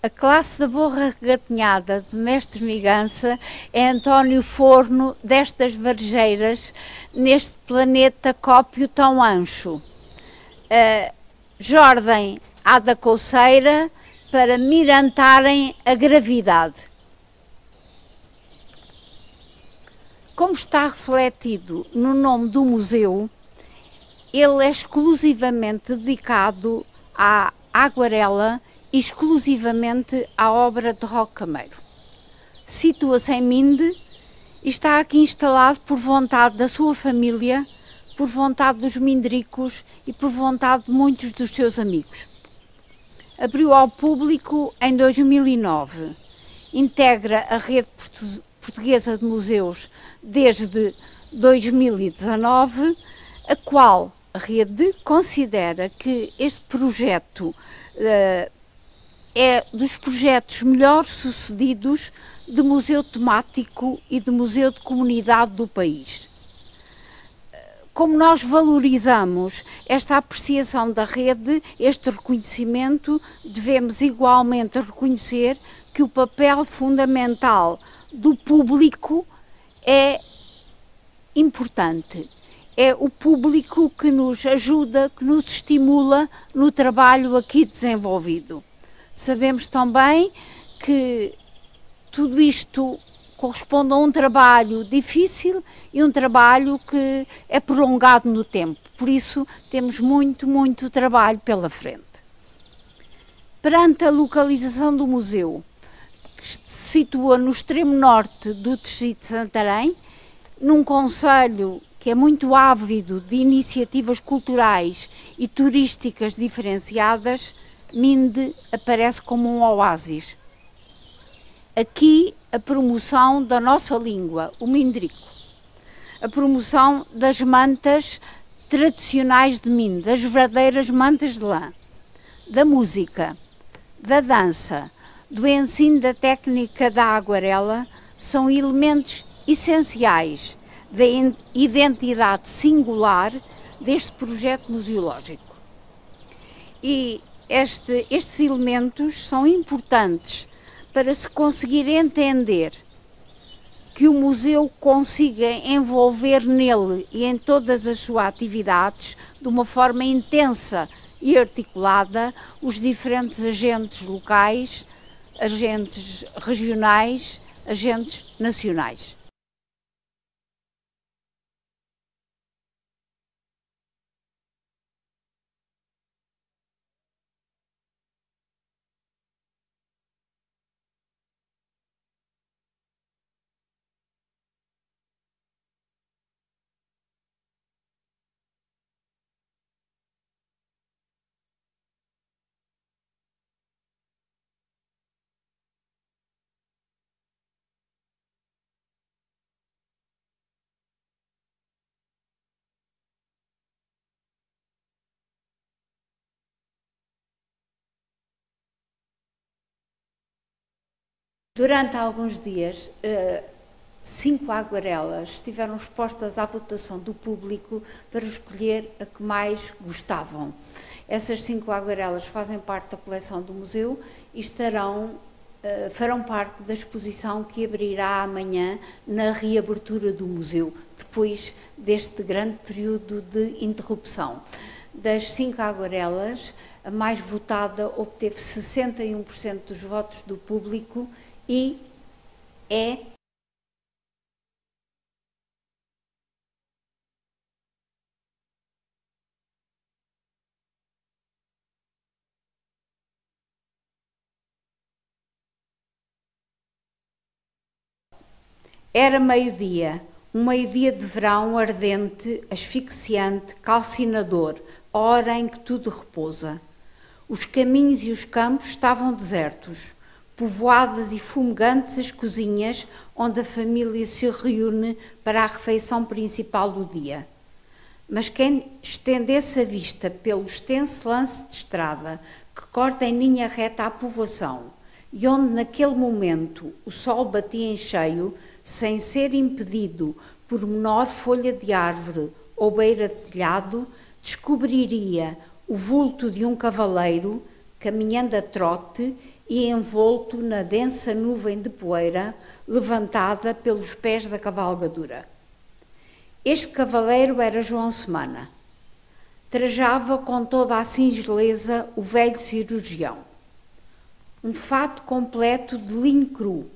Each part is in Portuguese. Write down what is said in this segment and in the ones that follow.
A classe da Borra Regatinhada de Mestre Migança é António Forno destas Varjeiras, neste planeta cópio tão ancho. Jordem há da Couceira para mirantarem a gravidade. Como está refletido no nome do museu, ele é exclusivamente dedicado à aguarela, exclusivamente à obra de Roque Cameiro. Situa-se em Minde e está aqui instalado por vontade da sua família, por vontade dos mindricos e por vontade de muitos dos seus amigos. Abriu ao público em 2009. Integra a rede portuguesa de museus desde 2019, a qual a rede considera que este projeto é dos projetos melhor sucedidos de museu temático e de museu de comunidade do país. Como nós valorizamos esta apreciação da rede, este reconhecimento, devemos igualmente reconhecer que o papel fundamental do público é importante. É o público que nos ajuda, que nos estimula no trabalho aqui desenvolvido. Sabemos também que tudo isto corresponde a um trabalho difícil e um trabalho que é prolongado no tempo. Por isso, temos muito trabalho pela frente. Perante a localização do museu, que se situa no extremo norte do distrito de Santarém, num concelho que é muito ávido de iniciativas culturais e turísticas diferenciadas, Minde aparece como um oásis. Aqui a promoção da nossa língua, o mindrico, a promoção das mantas tradicionais de Minde, das verdadeiras mantas de lã, da música, da dança, do ensino da técnica da aguarela, são elementos essenciais da identidade singular deste projeto museológico. E estes elementos são importantes para se conseguir entender que o museu consiga envolver nele e em todas as suas atividades, de uma forma intensa e articulada, os diferentes agentes locais, agentes regionais, agentes nacionais. Durante alguns dias, 5 aguarelas estiveram expostas à votação do público para escolher a que mais gostavam. Essas 5 aguarelas fazem parte da coleção do museu e farão parte da exposição que abrirá amanhã na reabertura do museu, depois deste grande período de interrupção. Das 5 aguarelas, a mais votada obteve 61% dos votos do público e Era meio-dia, um meio-dia de verão ardente, asfixiante, calcinador, hora em que tudo repousa. Os caminhos e os campos estavam desertos, povoadas e fumegantes as cozinhas onde a família se reúne para a refeição principal do dia. Mas quem estendesse a vista pelo extenso lance de estrada que corta em linha reta a povoação e onde naquele momento o sol batia em cheio, sem ser impedido por menor folha de árvore ou beira de telhado, descobriria o vulto de um cavaleiro caminhando a trote e envolto na densa nuvem de poeira levantada pelos pés da cavalgadura. Este cavaleiro era João Semana. Trajava com toda a singeleza o velho cirurgião. Um fato completo de linho cru,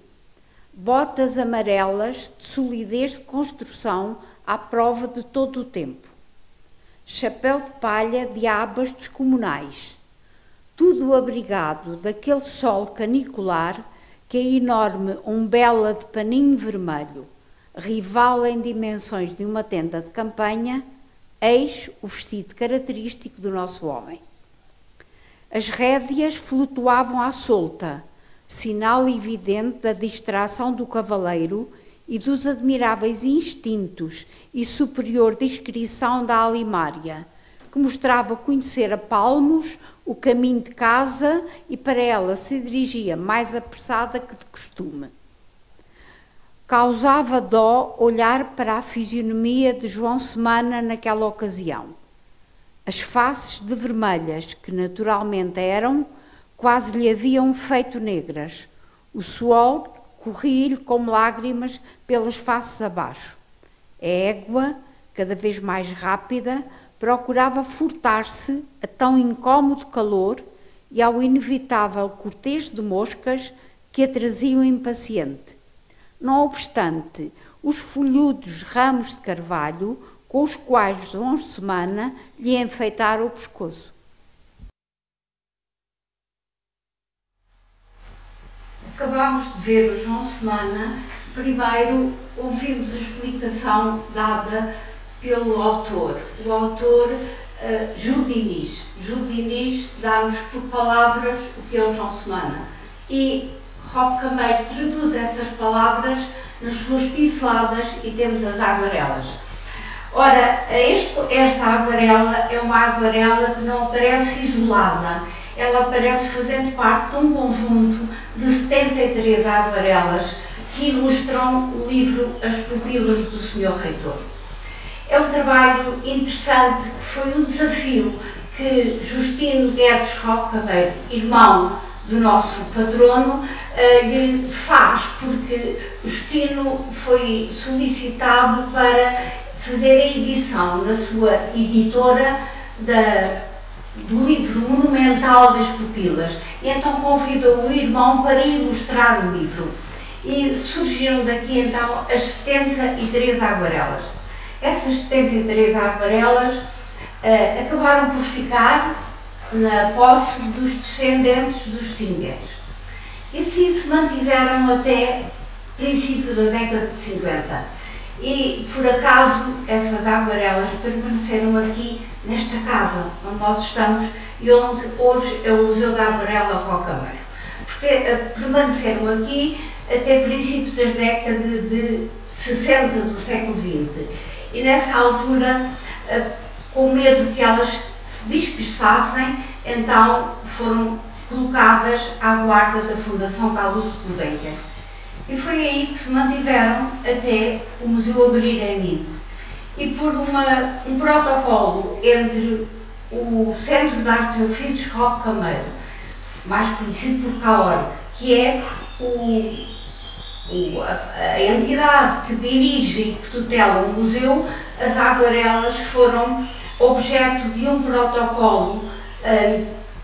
botas amarelas de solidez de construção à prova de todo o tempo, chapéu de palha de abas descomunais, tudo abrigado daquele sol canicular que a enorme umbela de paninho vermelho, rival em dimensões de uma tenda de campanha, eis o vestido característico do nosso homem. As rédeas flutuavam à solta, sinal evidente da distração do cavaleiro e dos admiráveis instintos e superior discrição da alimária, que mostrava conhecer a palmos o caminho de casa e para ela se dirigia mais apressada que de costume. Causava dó olhar para a fisionomia de João Semana naquela ocasião. As faces de vermelhas, que naturalmente eram, quase lhe haviam feito negras. O suor corria-lhe como lágrimas pelas faces abaixo. A égua, cada vez mais rápida, procurava furtar-se a tão incómodo calor e ao inevitável cortejo de moscas que a traziam impaciente. Não obstante, os folhudos ramos de carvalho com os quais João Semana lhe enfeitara o pescoço. Acabámos de ver o João Semana. Primeiro ouvimos a explicação dada pelo autor. O autor, Júlio Diniz. Júlio Diniz dá-nos por palavras o que é o João Semana. E Roque Cameiro traduz essas palavras nas suas pinceladas e temos as aguarelas. Ora, esta aguarela é uma aguarela que não aparece isolada. Ela aparece fazendo parte de um conjunto de 73 aguarelas que ilustram o livro As Pupilas do Sr. Reitor. É um trabalho interessante, que foi um desafio que Justino Guedes Roque Cameiro, irmão do nosso patrono, lhe faz, porque Justino foi solicitado para fazer a edição na sua editora do livro monumental das Pupilas, e então convidou o irmão para ilustrar o livro. E surgiram daqui então as 73 aguarelas. Essas 73 aguarelas acabaram por ficar na posse dos descendentes dos Justino Guedes. E assim se mantiveram até princípio da década de 50. E, por acaso, essas aguarelas permaneceram aqui nesta casa onde nós estamos e onde hoje é o Museu da Aguarela Roque Cameiro. Permaneceram aqui até princípios da década de 60 do século XX. E nessa altura, com medo que elas se dispersassem, então foram colocadas à guarda da Fundação Carlos Gulbenkian. E foi aí que se mantiveram até o museu abrir em Minto. E por um protocolo entre o Centro de Artes e Ofícios Roque Cameiro, mais conhecido por CAORG, que é a entidade que dirige e que tutela o museu, as aguarelas foram objeto de um protocolo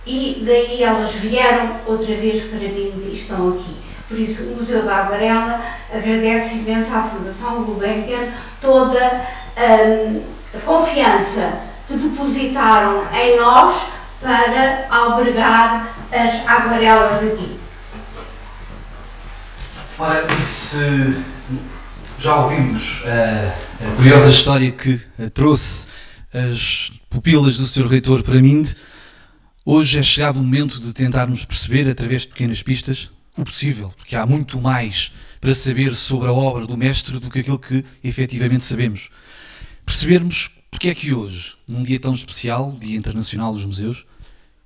e daí elas vieram outra vez para mim e estão aqui. Por isso, o Museu da Aguarela agradece imenso à Fundação Gulbenkian toda a confiança que depositaram em nós para albergar as aguarelas aqui. Ora, e se já ouvimos a curiosa história que trouxe as pupilas do Sr. Reitor para Minde, hoje é chegado o momento de tentarmos perceber, através de pequenas pistas, o possível, porque há muito mais para saber sobre a obra do mestre do que aquilo que efetivamente sabemos. Percebermos porque é que hoje, num dia tão especial, Dia Internacional dos Museus,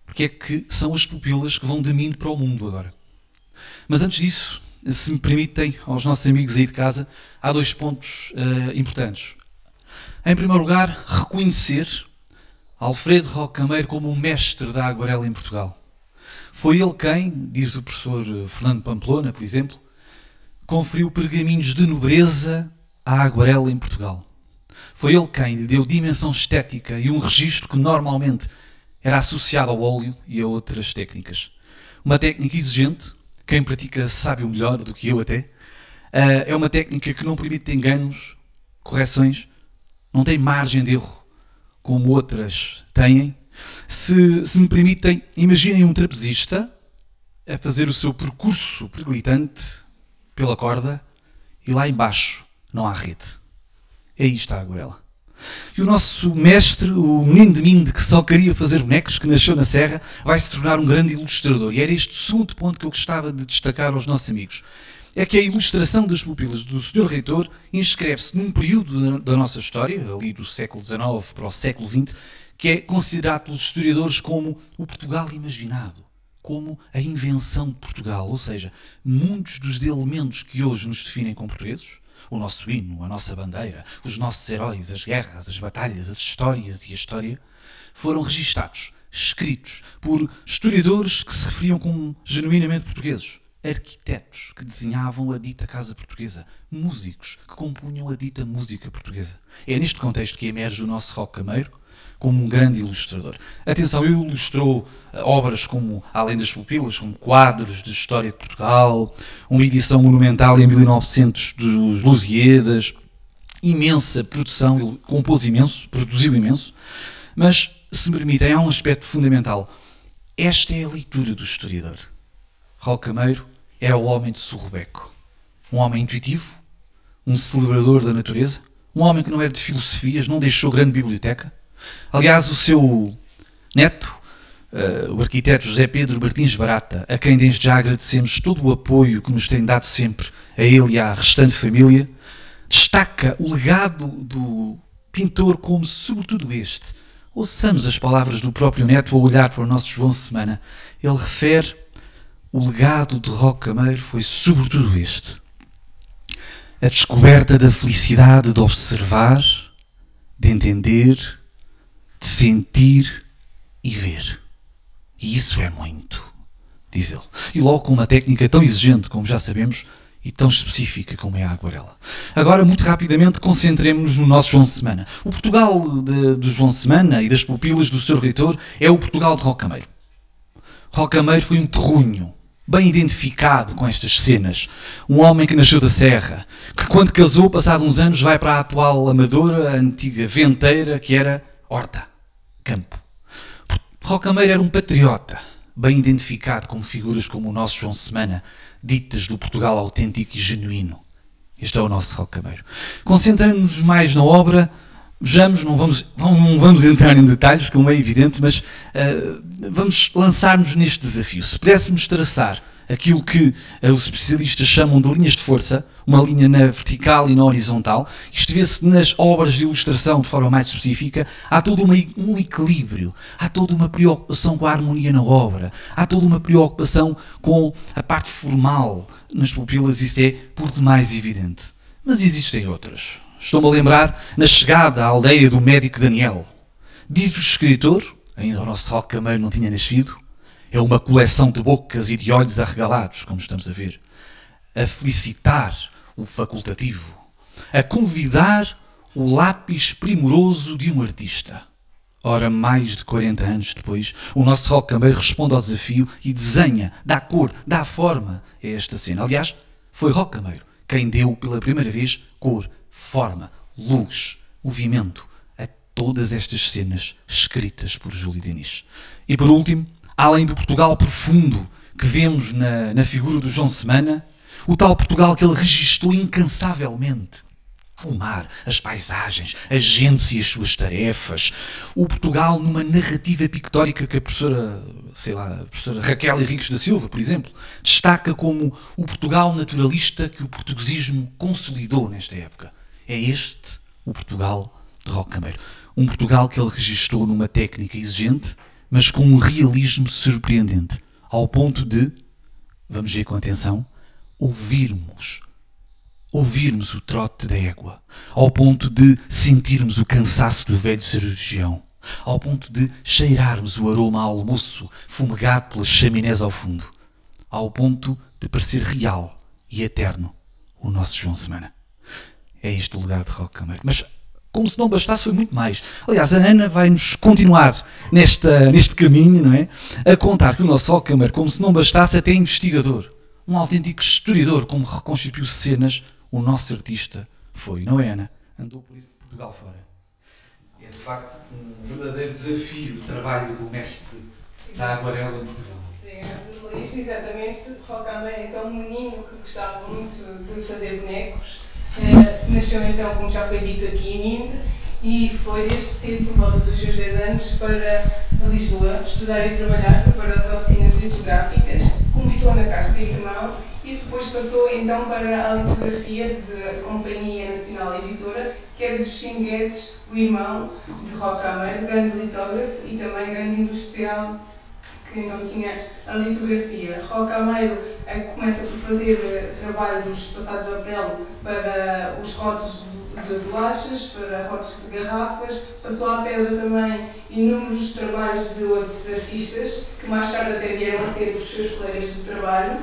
porque é que são as pupilas que vão de Minde para o mundo agora. Mas antes disso, se me permitem, aos nossos amigos aí de casa, há dois pontos importantes. Em primeiro lugar, reconhecer Alfredo Roque Cameiro como o mestre da aguarela em Portugal. Foi ele quem, diz o professor Fernando Pamplona, por exemplo, conferiu pergaminhos de nobreza à aguarela em Portugal. Foi ele quem lhe deu dimensão estética e um registro que normalmente era associado ao óleo e a outras técnicas. Uma técnica exigente, quem pratica sabe o melhor do que eu até. É uma técnica que não permite enganos, correções, não tem margem de erro, como outras têm. Se me permitem, imaginem um trapezista a fazer o seu percurso perglitante pela corda e lá embaixo não há rede. É isto a aguarela. E o nosso mestre, o menino de Minde, que só queria fazer bonecos, que nasceu na Serra, vai se tornar um grande ilustrador. E era este segundo ponto que eu gostava de destacar aos nossos amigos. É que a ilustração das pupilas do Sr. Reitor inscreve-se num período da nossa história, ali do século XIX para o século XX, que é considerado pelos historiadores como o Portugal imaginado, como a invenção de Portugal. Ou seja, muitos dos elementos que hoje nos definem como portugueses, o nosso hino, a nossa bandeira, os nossos heróis, as guerras, as batalhas, as histórias e a história, foram registados, escritos por historiadores que se referiam como genuinamente portugueses, arquitetos que desenhavam a dita casa portuguesa, músicos que compunham a dita música portuguesa. É neste contexto que emerge o nosso Roque Cameiro como um grande ilustrador. Atenção, ele ilustrou obras como Além das Pupilas, como quadros de história de Portugal, uma edição monumental em 1900 dos Lusíadas, imensa produção, ele compôs imenso, produziu imenso, mas, se me permitem, há um aspecto fundamental. Esta é a leitura do historiador. Roque Cameiro era o homem de Surrobeco, um homem intuitivo, um celebrador da natureza, um homem que não era de filosofias, não deixou grande biblioteca. Aliás, o seu neto, o arquiteto José Pedro Martins Barata, a quem desde já agradecemos todo o apoio que nos tem dado sempre a ele e à restante família, destaca o legado do pintor como sobretudo este. Ouçamos as palavras do próprio neto a olhar para o nosso João Semana. Ele refere: o legado de Roque Cameiro foi sobretudo este: a descoberta da felicidade de observar, de entender, de sentir e ver. E isso é muito, diz ele. E logo com uma técnica tão exigente, como já sabemos, e tão específica como é a aguarela. Agora, muito rapidamente, concentremos-nos no nosso João Semana. O Portugal do João Semana e das pupilas do Sr. Reitor é o Portugal de Roque Cameiro. Roque Cameiro foi um terrunho, bem identificado com estas cenas. Um homem que nasceu da Serra, que quando casou, passado uns anos, vai para a atual Amadora, a antiga Venteira, que era Horta, campo. Roque Cameiro era um patriota, bem identificado com figuras como o nosso João Semana, ditas do Portugal autêntico e genuíno. Este é o nosso Roque Cameiro. Concentrando-nos mais na obra, vejamos, não vamos entrar em detalhes, como é evidente, mas vamos lançar-nos neste desafio. Se pudéssemos traçar aquilo que os especialistas chamam de linhas de força, uma linha na vertical e na horizontal, isto vê-se nas obras de ilustração de forma mais específica, há todo um equilíbrio, há toda uma preocupação com a harmonia na obra, há toda uma preocupação com a parte formal nas pupilas, isso é por demais evidente. Mas existem outras. Estou-me a lembrar na chegada à aldeia do médico Daniel. Diz o escritor, ainda o nosso Roque Cameiro não tinha nascido, é uma coleção de bocas e de olhos arregalados, como estamos a ver, a felicitar o facultativo, a convidar o lápis primoroso de um artista. Ora, mais de 40 anos depois, o nosso Roque Cameiro responde ao desafio e desenha, dá cor, dá forma a esta cena. Aliás, foi Roque Cameiro quem deu pela primeira vez cor, forma, luz, movimento a todas estas cenas escritas por Júlio Diniz. E por último, além do Portugal profundo que vemos na figura do João Semana, o tal Portugal que ele registou incansavelmente. O mar, as paisagens, as gentes e as suas tarefas. O Portugal numa narrativa pictórica que a professora Raquel Henriques da Silva, por exemplo, destaca como o Portugal naturalista que o portuguesismo consolidou nesta época. É este o Portugal de Roque Cameiro. Um Portugal que ele registou numa técnica exigente, mas com um realismo surpreendente, ao ponto de, vamos ver com atenção, ouvirmos o trote da égua, ao ponto de sentirmos o cansaço do velho cirurgião, ao ponto de cheirarmos o aroma a almoço fumegado pelas chaminés ao fundo, ao ponto de parecer real e eterno o nosso João Semana. É isto o legado de Roque Cameiro. Mas, como se não bastasse, foi muito mais. Aliás, a Ana vai-nos continuar neste caminho, não é? A contar que o nosso Roque Cameiro, como se não bastasse, até investigador, um autêntico historiador, como reconstituiu cenas, o nosso artista foi, não é, Ana? Andou por isso de Portugal fora. É, de facto, um verdadeiro desafio o trabalho do mestre da aguarela no Portugal. Luís, exatamente. Roque Cameiro, então, um menino que gostava muito de fazer bonecos. Nasceu então, como já foi dito aqui, em Minde, e foi desde cedo, por volta dos seus 10 anos, para Lisboa estudar e trabalhar, foi para as oficinas litográficas. Começou na Castro e Irmão e depois passou então para a litografia da Companhia Nacional Editora, que era dos Guedes, o irmão de Roque Cameiro, grande litógrafo e também grande industrial que então tinha a litografia. Roque Cameiro começa por fazer trabalhos passados a pele para os rótulos de bolachas, para rótulos de garrafas, passou à pedra também inúmeros trabalhos de outros artistas, que mais tarde até vieram a ser os seus colegas de trabalho,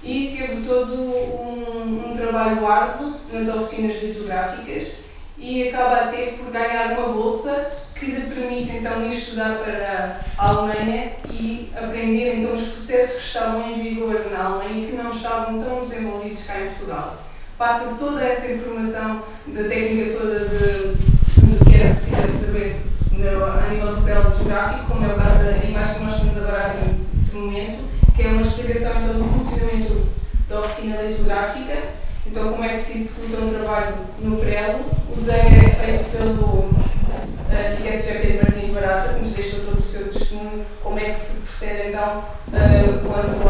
e teve todo um trabalho árduo nas oficinas litográficas e acaba até por ganhar uma bolsa que lhe permite então ir estudar para a Alemanha e aprender então os processos que estavam em vigor na Alemanha e que não estavam tão desenvolvidos cá em Portugal. Passa toda essa informação da técnica toda de que era preciso saber a nível do papel litográfico, como é o caso da imagem que nós temos agora de momento, que é uma explicação então do funcionamento da oficina litográfica. Então, como é que se executa um trabalho no prelo? O desenho é feito pelo arquiteto José Pedro Martins Barata, que nos deixou todo o seu testemunho, como é que se procede então quanto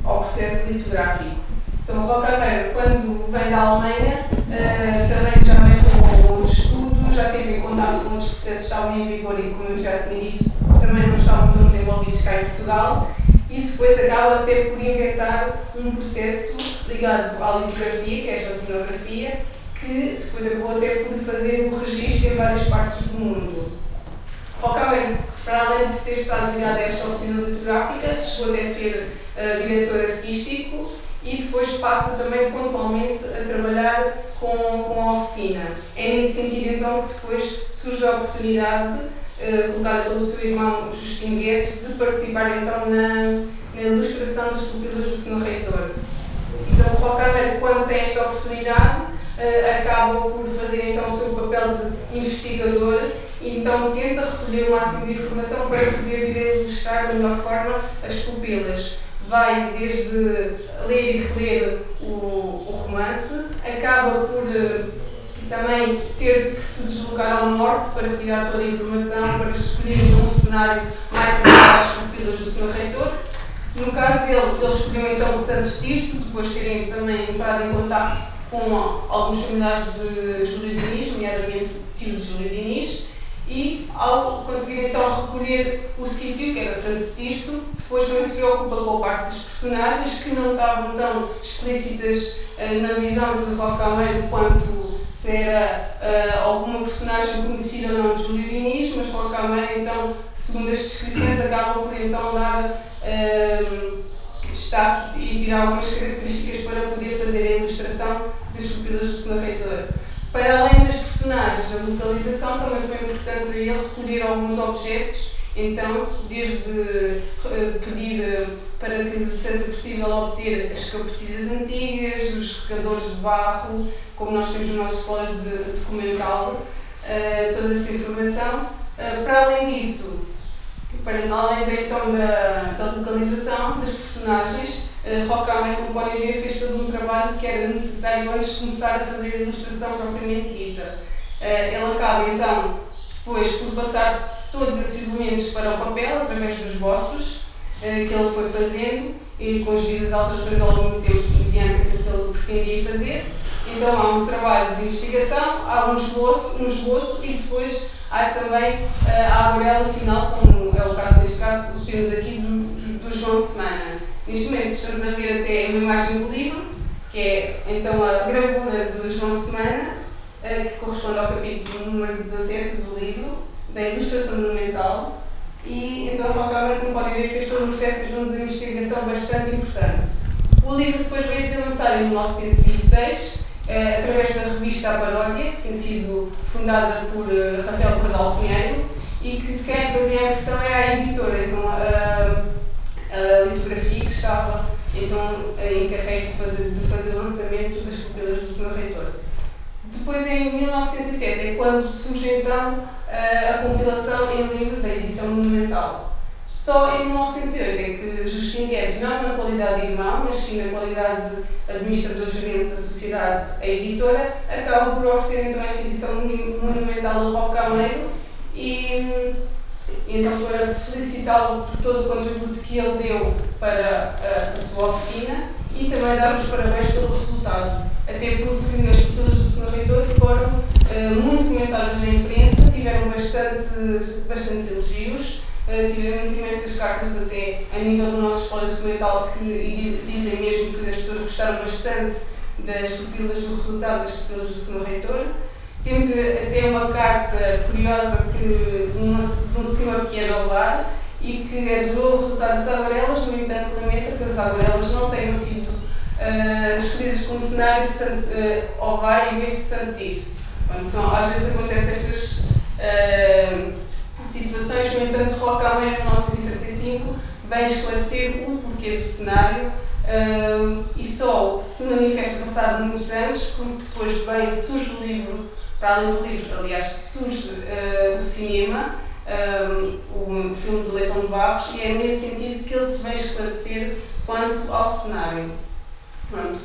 ao processo litográfico. Então, Roque Cameiro, quando vem da Alemanha, também já vem com outros estudos, já teve em contato com outros processos que estavam em vigor e, como eu já tinha dito, também não estavam tão desenvolvidos cá em Portugal. E depois acaba até por inventar um processo ligado à litografia, que é a estilografia, que depois acabou até por fazer o registro em várias partes do mundo. Roque Cameiro, para além de ter estado ligado a esta oficina litográfica, chegou até a ser diretor artístico e depois passa também pontualmente a trabalhar com a oficina. É nesse sentido então que depois surge a oportunidade colocada pelo seu irmão Justino Guedes, de participar então na ilustração das pupilas do Sr. Reitor. Então, Roque Cameiro, quando tem esta oportunidade, acaba por fazer então o seu papel de investigador e então tenta recolher o máximo de informação para poder vir a ilustrar da melhor forma as pupilas. Vai desde ler e reler o romance, acaba por também ter que se deslocar ao norte para tirar toda a informação, para escolher um cenário mais adequado às pupilas do Sr. Reitor. No caso dele, ele escolheu então Santo Tirso, depois de terem também entrado em contato com alguns familiares de Júlio Diniz, nomeadamente o tio de Júlio Diniz, e ao conseguir então recolher o sítio, que era Santo Tirso, depois também se preocupa com a parte dos personagens, que não estavam tão explícitas na visão de Roque Cameiro quanto se era alguma personagem conhecida ou não de Júlio Diniz, mas Roque Cameiro, então, segundo as descrições, acabam por então dar destaque e tirar algumas características para poder fazer a ilustração das pupilas do Sr. Reitor. Para além das personagens, a localização também foi importante para ele recolher alguns objetos, então, desde pedir para que seja possível obter as capotilhas antigas, os regadores de barro, como nós temos no nosso fórum documental, toda essa informação. Para além disso, além então da localização das personagens, Roque Cameiro, como podem ver, fez todo um trabalho que era necessário antes de começar a fazer a ilustração propriamente dita. Ele acaba então, depois, por passar todos esses elementos para o papel, através dos esboços que ele foi fazendo e com as devidas alterações ao longo do tempo, mediante aquilo que ele pretendia fazer. Então há um trabalho de investigação, há um esboço e depois há também a aguarela final, como é o caso neste caso, que temos aqui do João Semana. Neste momento estamos a ver até uma imagem do livro, que é então a gravura de João Semana, que corresponde ao capítulo número 17 do livro, da ilustração monumental, e então Raul Câmara, como podem ver, fez todo um processo de investigação bastante importante. O livro depois veio a ser lançado em 1906, através da revista A Paródia, que tinha sido fundada por Rafael Pardal Pinheiro, e que quem fazia a versão era a editora, então a litografia que estava então encarregue de fazer o lançamento das pupilas do Sr. Reitor. Depois, em 1907, é quando surge então a compilação em livro da edição monumental. Só em 1908 é que Justino Guedes, não na qualidade de irmão, mas sim na qualidade de administrador-gerente da sociedade, a editora, acaba por oferecer então esta edição monumental a Raul Cameiro, e então, para felicitá-lo por todo o contributo que ele deu para a sua oficina e também dar os parabéns pelo resultado. Até porque as pupilas do Sr. Reitor foram muito comentadas na imprensa, tiveram bastante elogios, tivemos imensas cartas até a nível do nosso espólio documental que dizem mesmo que as pessoas gostaram bastante das pupilas, do resultado das pupilas do Sr. Reitor. Temos até uma carta curiosa de um senhor que é do lar e que adorou o resultado das aguarelas, no entanto lamenta que as aguarelas não tenham sido escolhidas como cenário de ovário em vez de Santo Tirso. Às vezes acontecem estas situações, no entanto Raul Cameiro, em 1935, vem esclarecer o porquê do cenário e só se manifesta passado muitos anos, porque depois surge o livro. Para além do livro, aliás, surge o cinema, o filme de Leitão de Barros, e é nesse sentido que ele se vem esclarecer quanto ao cenário. Pronto.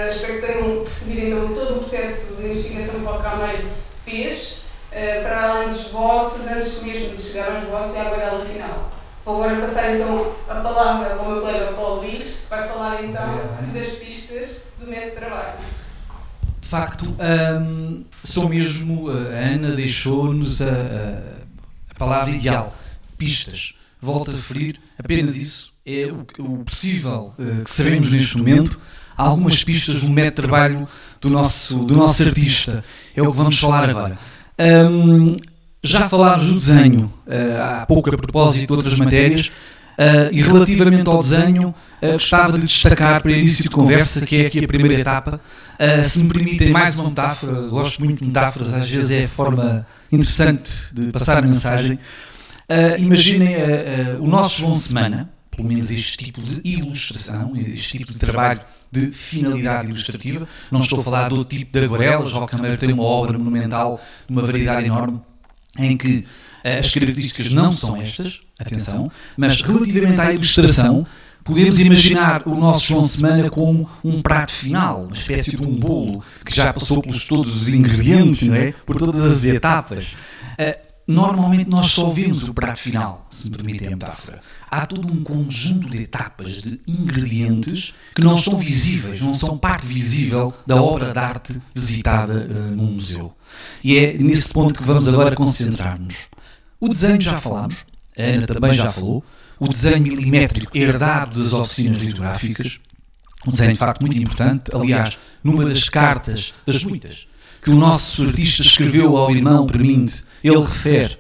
Espero que tenham percebido então todo o processo de investigação que o Raul Cameiro fez, para além dos esboços, antes mesmo de chegar aos esboços e à aguarela final. Vou agora passar então a palavra ao meu colega Paulo Luís, que vai falar então das pistas do método de trabalho. De facto, só mesmo a Ana deixou-nos a palavra ideal, pistas. Volto a referir, apenas isso é o possível que sabemos neste momento. Há algumas pistas do método de trabalho do nosso artista, é o que vamos falar agora. Já falámos do desenho há pouco a propósito de outras matérias, e relativamente ao desenho gostava de destacar para início de conversa, que é aqui a primeira etapa. Se me permitem mais uma metáfora, gosto muito de metáforas, às vezes é a forma interessante de passar a mensagem. Imaginem o nosso João Semana, pelo menos este tipo de ilustração, este tipo de trabalho de finalidade ilustrativa. Não estou a falar do tipo de aguarelas. Raul Cameiro tem uma obra monumental de uma variedade enorme, em que as características não são estas, atenção, mas relativamente à ilustração, podemos imaginar o nosso João Semana como um prato final, uma espécie de um bolo que já passou por todos os ingredientes, não é? Por todas as etapas. Normalmente nós só vemos o prato final, se me permitem a metáfora. Há todo um conjunto de etapas, de ingredientes que não estão visíveis, não são parte visível da obra de arte visitada num museu. E é nesse ponto que vamos agora concentrar-nos. O desenho já falámos, a Ana também já falou, o desenho milimétrico herdado das oficinas litográficas, um desenho de facto muito importante. Aliás, numa das cartas, das muitas, que o nosso artista escreveu ao irmão Perminde, ele refere: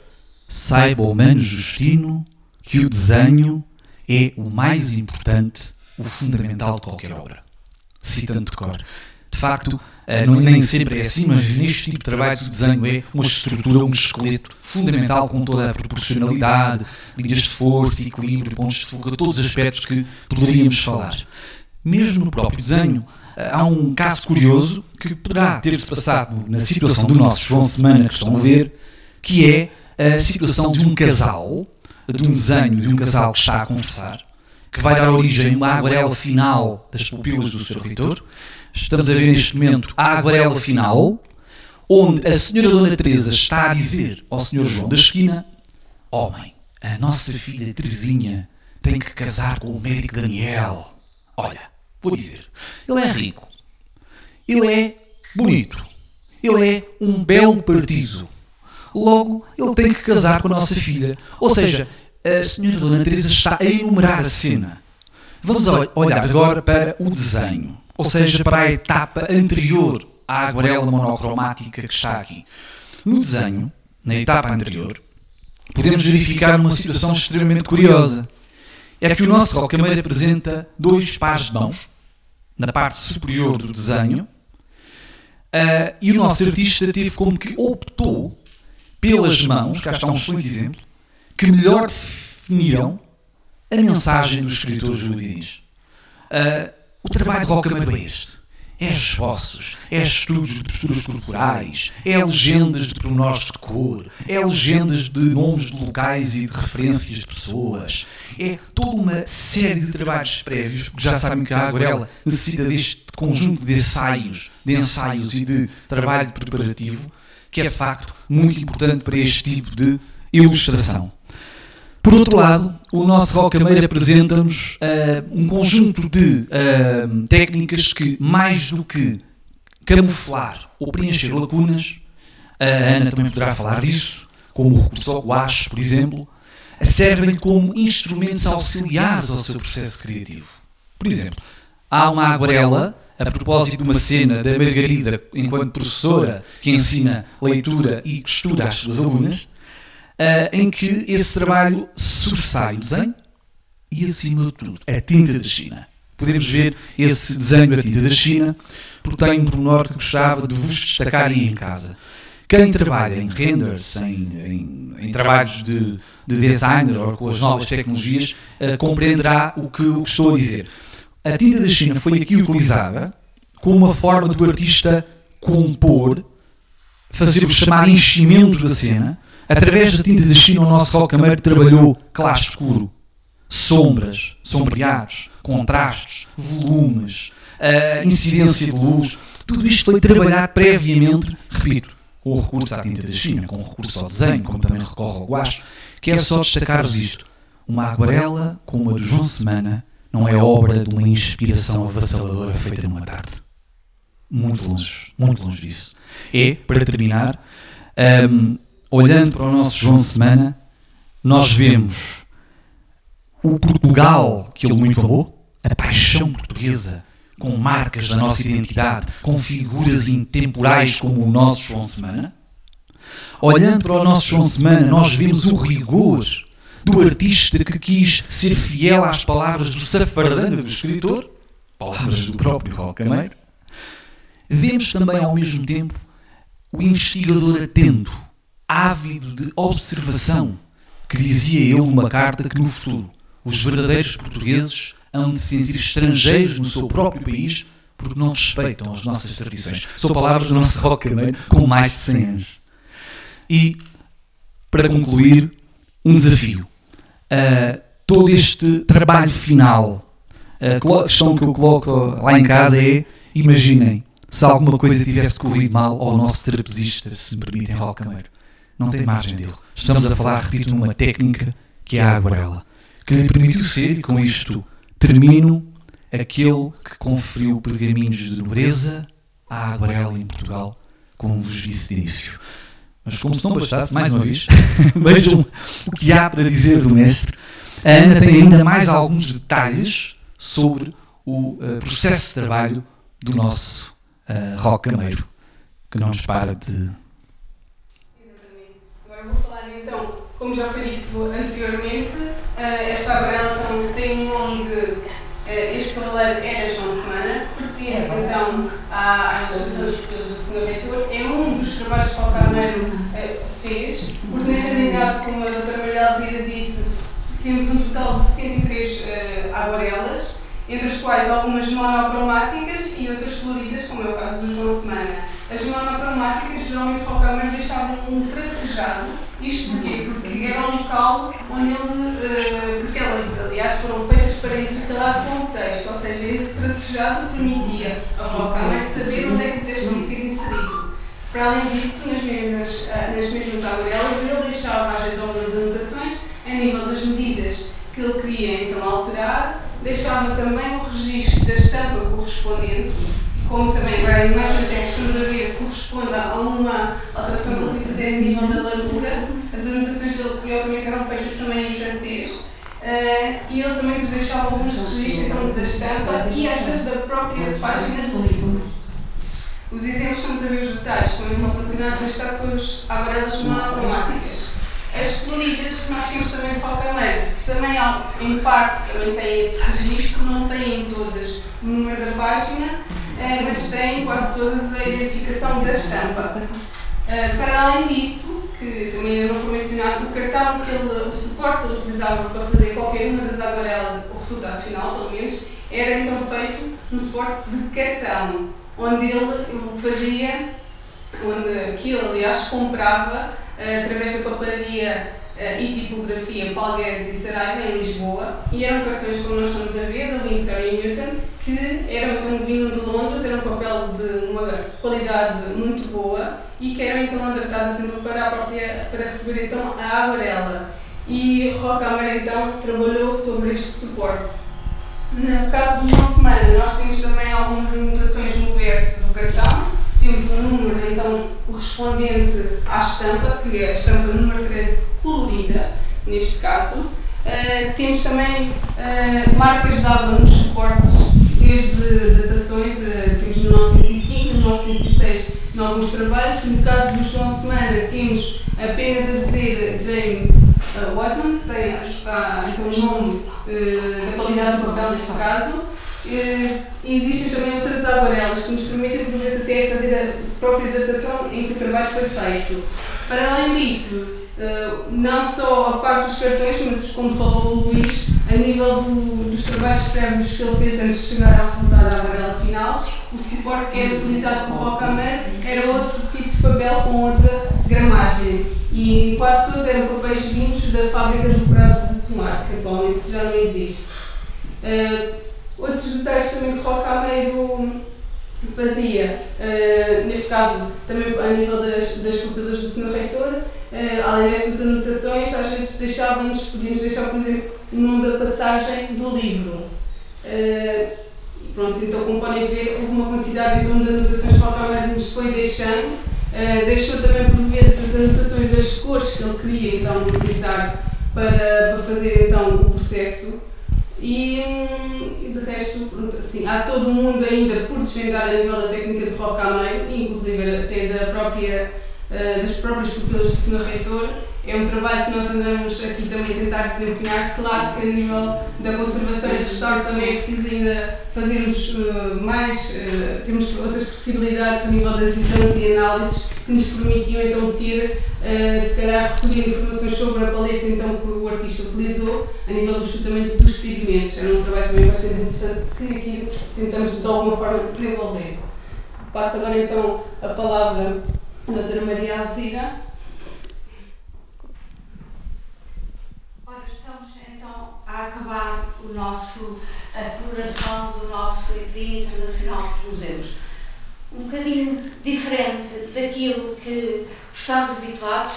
saiba o mano Justino que o desenho é o mais importante, o fundamental de qualquer obra. Citando de cor. De facto, nem sempre é assim, mas neste tipo de trabalhos o desenho é uma estrutura, um esqueleto fundamental, com toda a proporcionalidade, linhas de força, equilíbrio, pontos de fuga, todos os aspectos que poderíamos falar. Mesmo no próprio desenho, há um caso curioso que poderá ter-se passado na situação do nosso João Semana, que estão a ver, que é a situação de um casal, de um desenho de um casal que está a conversar, que vai dar origem a uma aguarela final das pupilas do Sr. Reitor. Estamos a ver neste momento a aguarela final, onde a senhora Dona Teresa está a dizer ao Sr. João da esquina: homem, a nossa filha Teresinha tem que casar com o médico Daniel. Olha, vou dizer, ele é rico, ele é bonito, ele é um belo partido. Logo, ele tem que casar com a nossa filha. Ou seja, a senhora Dona Teresa está a enumerar a cena. Vamos olhar agora para o desenho, ou seja, para a etapa anterior à aguarela monocromática que está aqui. No desenho, na etapa anterior, podemos verificar uma situação extremamente curiosa. É que o nosso rockameiro apresenta 2 pares de mãos, na parte superior do desenho, e o nosso artista teve como que optou pelas mãos, cá está um excelente exemplo, que melhor definiram a mensagem do escritor Júlio Diniz. O trabalho de rockameiro é este. É esboços, é estudos de posturas corporais, é legendas de pormenores de cor, é legendas de nomes de locais e de referências de pessoas. É toda uma série de trabalhos prévios, porque já sabem que a Aguarela necessita deste conjunto de ensaios e de trabalho preparativo, que é de facto muito importante para este tipo de ilustração. Por outro lado, o nosso rockameiro apresenta-nos um conjunto de técnicas que, mais do que camuflar ou preencher lacunas, a Ana também poderá falar disso, como o recurso ao guache, por exemplo, servem como instrumentos auxiliares ao seu processo criativo. Por exemplo, há uma aguarela, a propósito de uma cena da Margarida, enquanto professora, que ensina leitura e costura às suas alunas, em que esse trabalho sobressai o desenho e, acima de tudo, a tinta da China. Podemos ver esse desenho da tinta da China, porque tem um pormenor que gostava de vos destacar aí em casa. Quem trabalha em renders, em trabalhos de designer ou com as novas tecnologias, compreenderá o que estou a dizer. A tinta da China foi aqui utilizada como uma forma do artista compor, fazer o chamado enchimento da cena. Através da tinta da China, o nosso rockameiro trabalhou claro escuro, sombras, sombreados, contrastes, volumes, incidência de luz. Tudo isto foi trabalhado previamente, repito, com o recurso à tinta da China, com o recurso ao desenho, como também recorre ao guache. Quero só destacar-vos isto. Uma aguarela como a do João Semana não é obra de uma inspiração avassaladora feita numa tarde. Muito longe disso. É, para terminar, olhando para o nosso João Semana, nós vemos o Portugal que ele muito amou, a paixão portuguesa, com marcas da nossa identidade, com figuras intemporais como o nosso João Semana. Olhando para o nosso João Semana, nós vemos o rigor do artista que quis ser fiel às palavras do safardana do escritor, palavras do próprio rockameiro. Vemos também, ao mesmo tempo, o investigador atento, ávido de observação, que dizia ele numa carta que no futuro os verdadeiros portugueses hão de se sentir estrangeiros no seu próprio país porque não respeitam as nossas tradições. São palavras do nosso rockameiro com mais de 100 anos. E, para concluir, um desafio. Todo este trabalho final, a questão que eu coloco lá em casa é, imaginem, se alguma coisa tivesse corrido mal ao nosso trapezista, se me permitem, rockameiro. Não tem margem de erro. Estamos a falar, repito, numa técnica que é a aguarela, que lhe permitiu ser, e com isto termino, aquele que conferiu pergaminhos de nobreza à aguarela em Portugal, como vos disse de início. Mas como se não bastasse, mais uma vez, vejam o que há para dizer do mestre. A Ana tem ainda mais alguns detalhes sobre o processo de trabalho do nosso rockameiro, que não nos para de... Agora vou falar então, como já foi dito anteriormente, esta aguarela então, tem um nome de este cavaleiro é João Semana, pertence então às ilustrações portuguesas do Sr. Reitor, é um dos trabalhos que o rockameiro fez, porque na realidade, como a doutora Maria Alzira disse, temos um total de 63 aguarelas, entre as quais algumas monocromáticas e outras coloridas, como é o caso do João Semana. As monocromáticas, geralmente o rockameiro deixava um tracejado. Isto porquê? Porque era um local onde ele, porque elas, aliás, foram feitas para intercalar com o texto, ou seja, esse tracejado permitia ao rockameiro saber onde é que o texto ia ser inserido. Para além disso, nas mesmas aguarelas, ele deixava às vezes algumas anotações a nível das medidas que ele queria então alterar, deixava também o registro da estampa correspondente, como também agora a imagem que estamos a ver corresponde a uma alteração que ele queria fazer a nível da largura. As anotações dele, curiosamente, eram feitas também em francês. E ele também nos deixava alguns registros então, da estampa e às vezes da própria página do livro. Os exemplos, estamos a ver os detalhes, estão então relacionados neste caso com as aguarelas monocromáticas. as coloridas que nós temos também de Rocamã, que também, em parte, também têm esse registro, não têm todas o número da página, mas têm quase todas a identificação da estampa. Para além disso, que também não foi mencionado, o cartão, o suporte que ele utilizava para fazer qualquer uma das aguarelas, o resultado final, pelo menos, era então feito no suporte de cartão, onde ele fazia, que ele, aliás, comprava através da papelaria e tipografia Paulo Guedes e Saraiva, em Lisboa, e eram cartões, como nós estamos a ver, da Winsor e Newton, que eram então vinham de Londres, era um papel de uma qualidade muito boa e que eram então adaptadas sempre para receber então a aguarela. E Rocamã então trabalhou sobre este suporte. No caso do João Semana, nós temos também algumas anotações no verso do cartão. Temos um número então correspondente à estampa, que é a estampa número 13 colorida, neste caso. Temos também marcas de água nos suportes, desde datações, temos 1905, 1906 em alguns trabalhos. No caso do João Semana, temos apenas a dizer James Whitman, que está então o nome da qualidade do papel neste caso. E existem também outras aguarelas que nos permitem, por vezes, até fazer a própria datação em que o trabalho foi feito. Para além disso, não só a parte dos cartões, mas como falou o Luís, a nível dos trabalhos prévios que ele fez antes de chegar ao resultado da aguarela final, o suporte que era utilizado por Rocamã era outro tipo de papel com outra gramagem. E quase todos eram papéis vindos da fábrica do Prado de Tomar, que atualmente já não existe. Outros detalhes também que Rocamã fazia, neste caso também a nível das pupilas do Sr. Reitor, além destas anotações, às vezes podíamos deixar, por exemplo, o nome da passagem do livro. Pronto, então, como podem ver, houve uma quantidade de anotações que Rocamã nos foi deixando. Deixou também, por vezes, as anotações das cores que ele queria então, utilizar para fazer então, o processo. E de resto, pronto, assim, há todo um mundo ainda por desvendar a nível da técnica de Rocamã, inclusive até das próprias pupilas do Sr. Reitor. É um trabalho que nós andamos aqui também a tentar desempenhar. Claro que a nível da conservação e restauro também é preciso ainda fazermos temos outras possibilidades a nível das exames e análises que nos permitiam então ter, se calhar, recolher informações sobre a paleta então, que o artista utilizou a nível do estudamento dos pigmentos. Era um trabalho também bastante interessante que aqui tentamos de alguma forma desenvolver. Passo agora então a palavra à doutora Maria Alzira. Estamos então a acabar a celebração do nosso Dia Internacional dos Museus. Um bocadinho diferente daquilo que estamos habituados.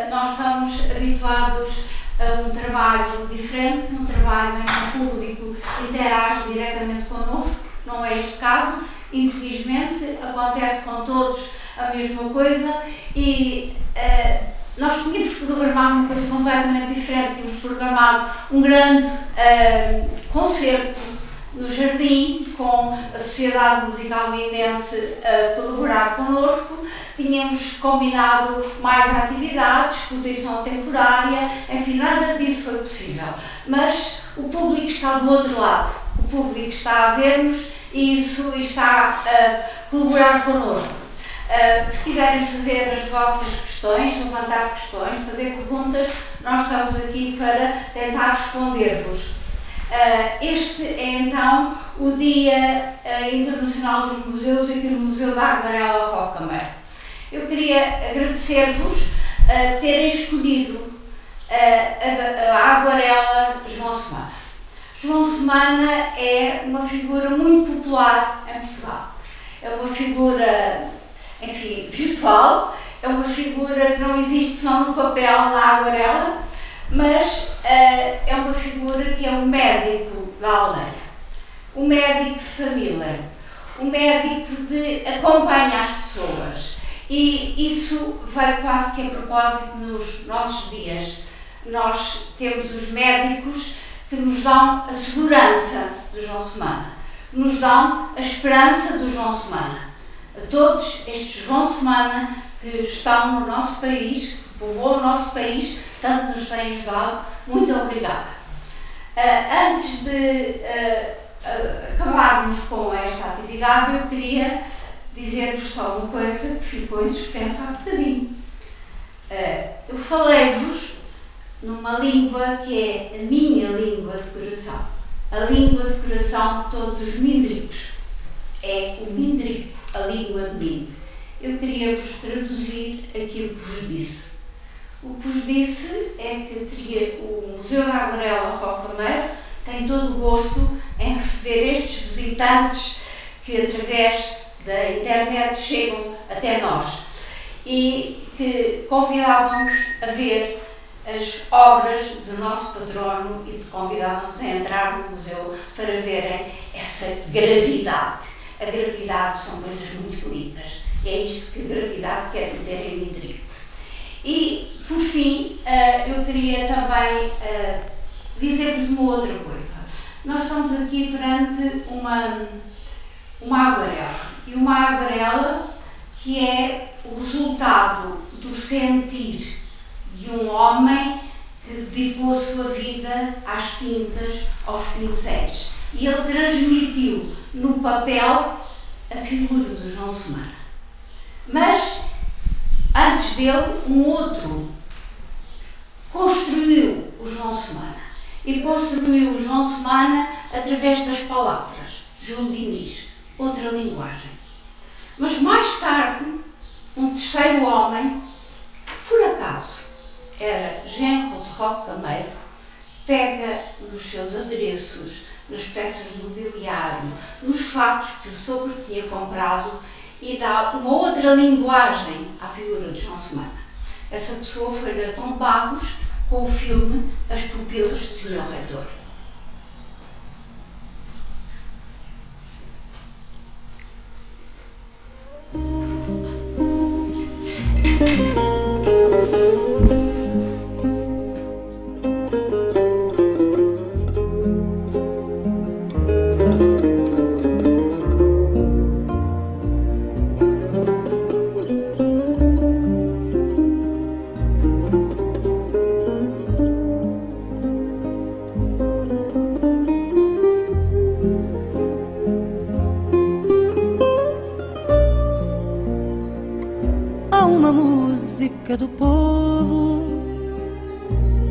Nós estamos habituados a um trabalho diferente, um trabalho em que o público interage diretamente connosco. Não é este caso, infelizmente, acontece com todos a mesma coisa e nós tínhamos programado uma coisa completamente diferente, tínhamos programado um grande concerto no Jardim, com a Sociedade Musical Lindense a colaborar connosco, tínhamos combinado mais atividades, exposição temporária, enfim, nada disso foi possível. Mas o público está do outro lado, o público está a ver-nos e isso está a colaborar connosco. Se quiserem fazer as vossas questões, levantar questões, fazer perguntas, nós estamos aqui para tentar responder-vos. Este é então o Dia Internacional dos Museus aqui no Museu da Aguarela Rocamã. Eu queria agradecer-vos terem escolhido a aguarela João Semana. João Semana é uma figura muito popular em Portugal. É uma figura, enfim, virtual, é uma figura que não existe só no papel, na aguarela, mas é uma figura que é um médico da aldeia, um médico de família, um médico que acompanha as pessoas. E isso veio quase que a propósito nos nossos dias. Nós temos os médicos que nos dão a segurança do João Semana, nos dão a esperança do João Semana. A todos estes João Semana que estão no nosso país, que povoam o nosso país, tanto nos têm ajudado. Muito obrigada. Antes de acabarmos com esta atividade, eu queria dizer-vos só uma coisa que ficou em suspenso há bocadinho. Eu falei-vos numa língua que é a minha língua de coração, a língua de coração de todos os mindricos. É o mindrico, a língua de Minde. Eu queria-vos traduzir aquilo que vos disse. O que vos disse é que o Museu da Aguarela Rocameiro tem todo o gosto em receber estes visitantes que, através da internet, chegam até nós e que convidávamos a ver as obras do nosso patrono e convidávamos a entrar no museu para verem essa gravidade. A gravidade são coisas muito bonitas. É isto que gravidade quer dizer em mindrico. E, por fim, eu queria também dizer-vos uma outra coisa. Nós estamos aqui perante uma aguarela. E uma aguarela que é o resultado do sentir de um homem que dedicou a sua vida às tintas, aos pincéis. E ele transmitiu no papel a figura do João Semana. Mas, antes dele, um outro construiu o João Semana. E construiu o João Semana através das palavras. João Diniz, outra linguagem. Mas mais tarde, um terceiro homem, que por acaso era genro de Rocameiro, pega nos seus adereços, nas peças de mobiliário, nos fatos que o sogro tinha comprado e dá uma outra linguagem à figura de João Semana. Essa pessoa foi Leitão Barros com o filme As Pupilas do Senhor Reitor. Do povo,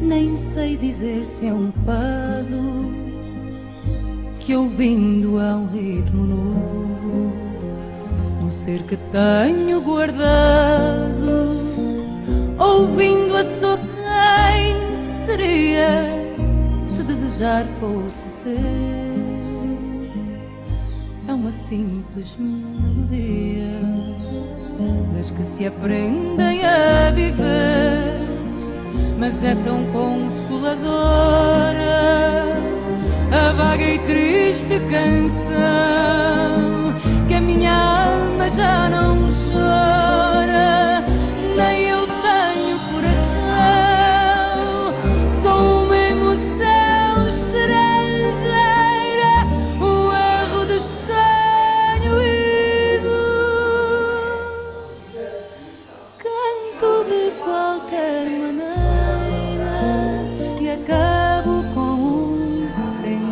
nem sei dizer se é um fado que ouvindo há um ritmo novo, um ser que tenho guardado, ouvindo a sua quem seria se desejar fosse ser. É uma simples melodia das que se aprendem a viver, mas é tão consoladora a vaga e triste canção que a minha alma já não chora, nem eu tenho coração, sou uma emoção estrangeira, um erro de sonho ido. Canto de qualquer maneira e acabo com um sentido.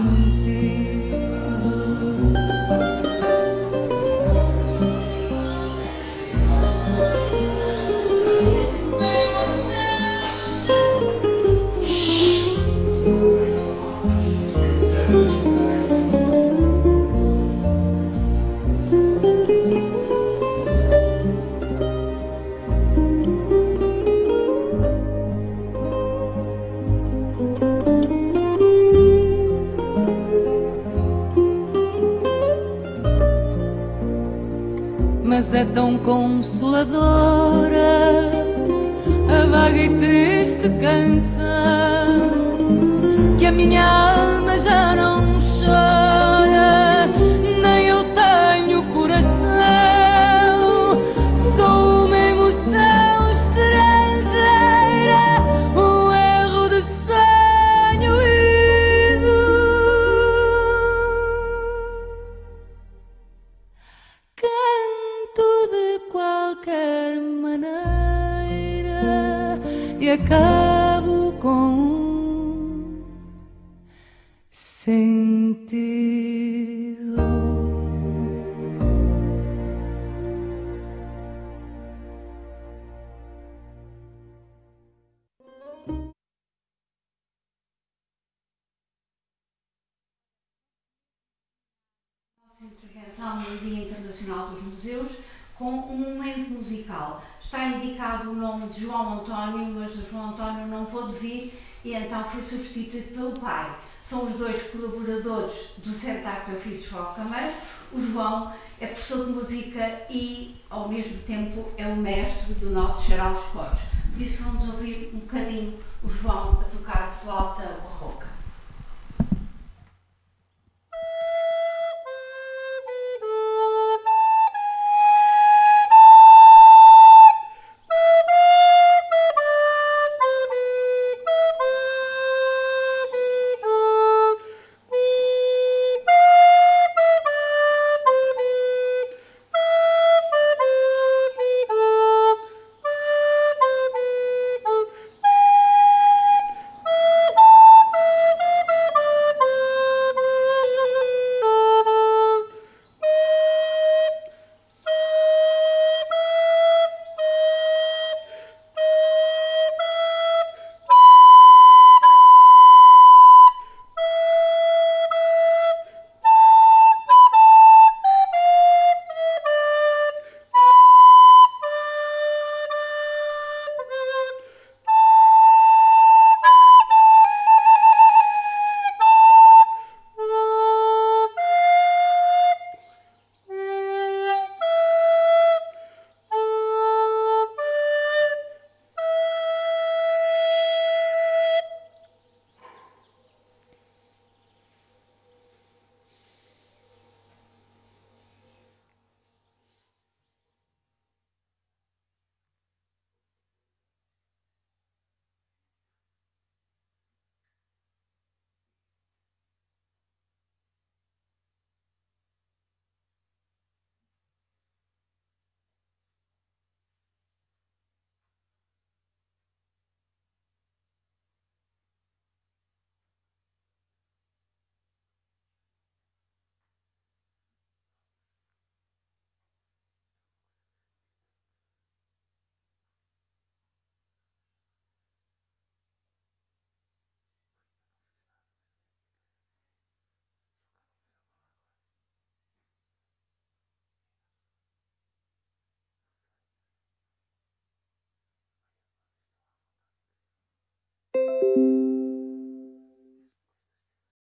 Mas é tão consoladora a vaga e triste canção que a minha alma já não chora, nem eu tenho coração, sou uma emoção estrangeira, um erro de sonho ido. Canto de qualquer maneira e acabo com um sentido. Intervenção no Dia Internacional dos Museus com um momento musical. Está indicado o nome de João António, mas o João António não pôde vir e então foi substituído pelo pai. São os dois colaboradores do Centro de Artes e Ofícios João Cameiro. O João é professor de música e, ao mesmo tempo, é o mestre do nosso Xaral dos Coros. Por isso vamos ouvir um bocadinho o João a tocar flauta barroca.